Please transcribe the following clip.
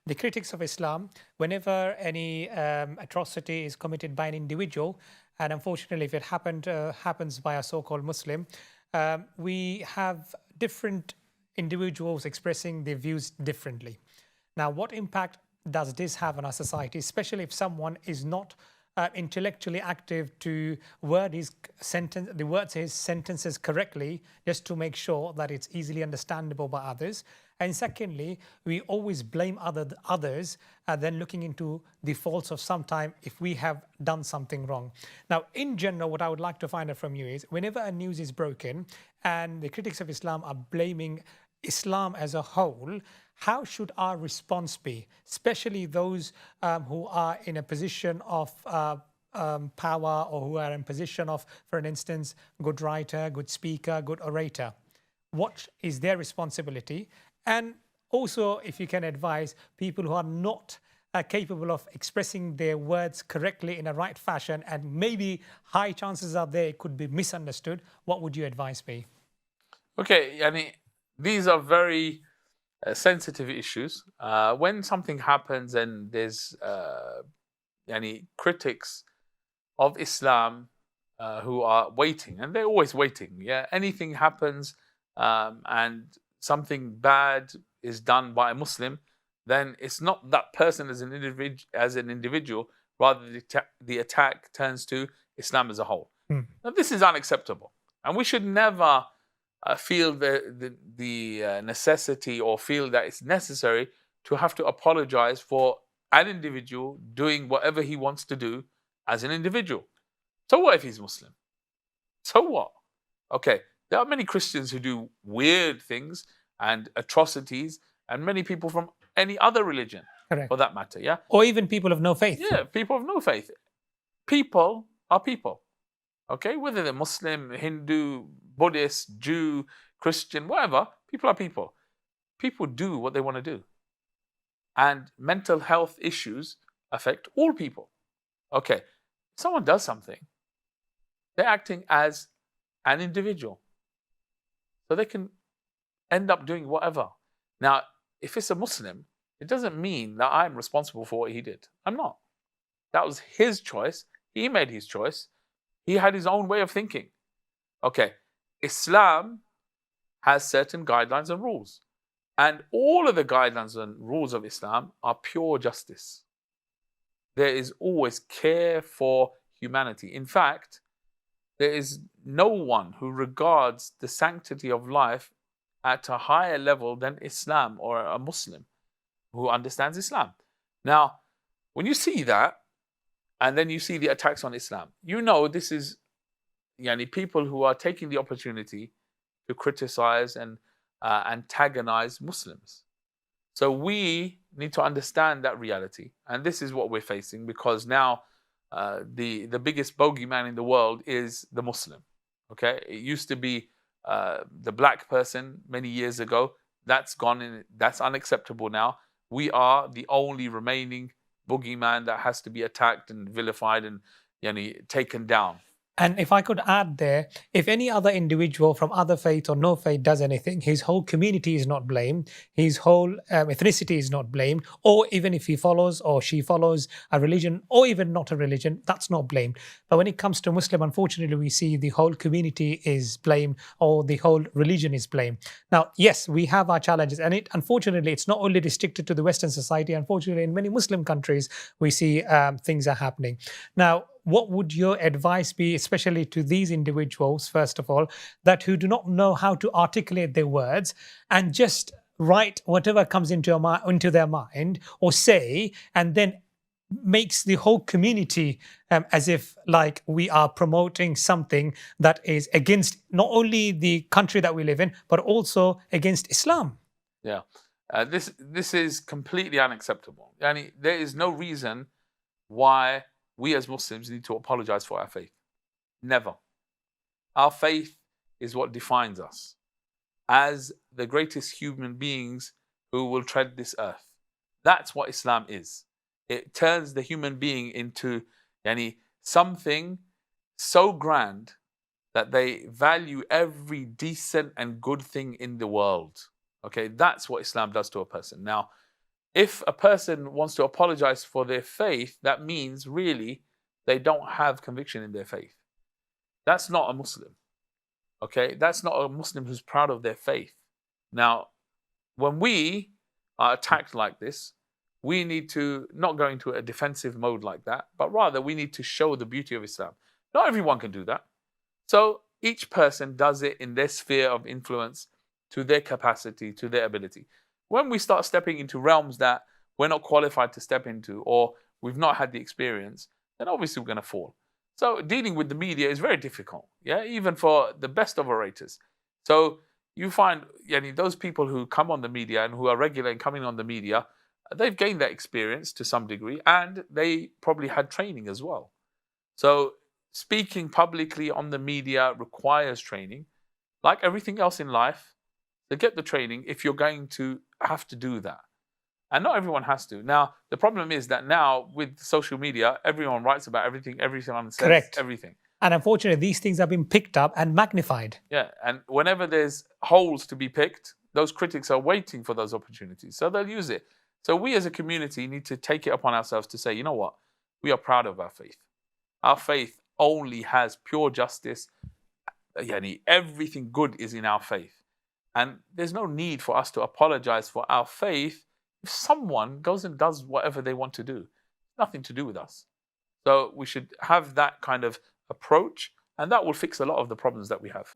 the critics of Islam, whenever any atrocity is committed by an individual, and unfortunately, if it happens by a so-called Muslim, we have different individuals expressing their views differently. Now, what impact does this have on our society, especially if someone is not intellectually active to the words his sentences correctly, just to make sure that it's easily understandable by others. And secondly, we always blame others, then looking into the faults of sometime if we have done something wrong. Now, in general, what I would like to find out from you is whenever a news is broken and the critics of Islam are blaming Islam as a whole, how should our response be, especially those who are in a position of power, or who are in position of, for an instance, good writer, good speaker, good orator? What is their responsibility? And also, if you can advise people who are not capable of expressing their words correctly in a right fashion, and maybe high chances are they could be misunderstood, what would you advise me? Okay, yani, these are very sensitive issues. When something happens and there's yani, critics of Islam who are waiting, and they're always waiting. Yeah, anything happens and something bad is done by a Muslim, then it's not that person as an individual. Rather, the attack turns to Islam as a whole. Now, this is unacceptable, and we should never feel the necessity, or feel that it's necessary to have to apologize for an individual doing whatever he wants to do as an individual. So what if he's Muslim? So what? Okay, there are many Christians who do weird things and atrocities, and many people from any other religion, Correct. for that matter. Yeah, Or even people of no faith. yeah, people of no faith. People are people. Okay, whether they're Muslim, Hindu, Buddhist, Jew, Christian, whatever, people are people. People do what they want to do. And mental health issues affect all people. Okay, someone does something, they're acting as an individual. So they can end up doing whatever. Now, if it's a Muslim, it doesn't mean that I'm responsible for what he did. I'm not. That was his choice. He made his choice. He had his own way of thinking. Okay, Islam has certain guidelines and rules. And all of the guidelines and rules of Islam are pure justice. There is always care for humanity. In fact, there is no one who regards the sanctity of life at a higher level than Islam, or a Muslim who understands Islam. Now, when you see that, and then you see the attacks on Islam, you know this is yani, people who are taking the opportunity to criticize and antagonize Muslims. So we need to understand that reality, and this is what we're facing, because now the biggest bogeyman in the world is the Muslim. Okay, it used to be the black person many years ago. That's gone, and that's unacceptable now. We are the only remaining boogeyman that has to be attacked and vilified and yani, taken down. And if I could add there, if any other individual from other faith or no faith does anything, his whole community is not blamed, his whole ethnicity is not blamed, or even if he follows or she follows a religion, or even not a religion, that's not blamed. But when it comes to Muslim, unfortunately, we see the whole community is blamed, or the whole religion is blamed. Now, yes, we have our challenges, and unfortunately, it's not only restricted to the Western society. Unfortunately, in many Muslim countries, we see things are happening. Now, what would your advice be, especially to these individuals, first of all, that who do not know how to articulate their words and just write whatever comes into their mind or say, and then makes the whole community as if like we are promoting something that is against not only the country that we live in, but also against Islam? Yeah, this is completely unacceptable. Yani, there is no reason why we as Muslims need to apologize for our faith. Never. Our faith is what defines us as the greatest human beings who will tread this earth. That's what Islam is. It turns the human being into yani, something so grand that they value every decent and good thing in the world. Okay, that's what Islam does to a person. Now, if a person wants to apologize for their faith, that means really they don't have conviction in their faith. That's not a Muslim. Okay, that's not a Muslim who's proud of their faith. Now, when we are attacked like this, we need to not go into a defensive mode like that, but rather we need to show the beauty of Islam. Not everyone can do that. So each person does it in their sphere of influence, to their capacity, to their ability. When we start stepping into realms that we're not qualified to step into, or we've not had the experience, then obviously we're going to fall. So dealing with the media is very difficult, yeah, even for the best of orators. So you find those people who come on the media and who are regular in coming on the media, they've gained that experience to some degree, and they probably had training as well. So speaking publicly on the media requires training. Like everything else in life, to get the training if you're going to have to do that. And not everyone has to. Now, the problem is that now with social media, everyone writes about everything, everyone says Correct. everything. And unfortunately, these things have been picked up and magnified. Yeah, and whenever there's holes to be picked, those critics are waiting for those opportunities. So they'll use it. So we as a community need to take it upon ourselves to say, you know what? We are proud of our faith. Our faith only has pure justice. Everything good is in our faith. And there's no need for us to apologize for our faith if someone goes and does whatever they want to do. Nothing to do with us. So we should have that kind of approach, and that will fix a lot of the problems that we have.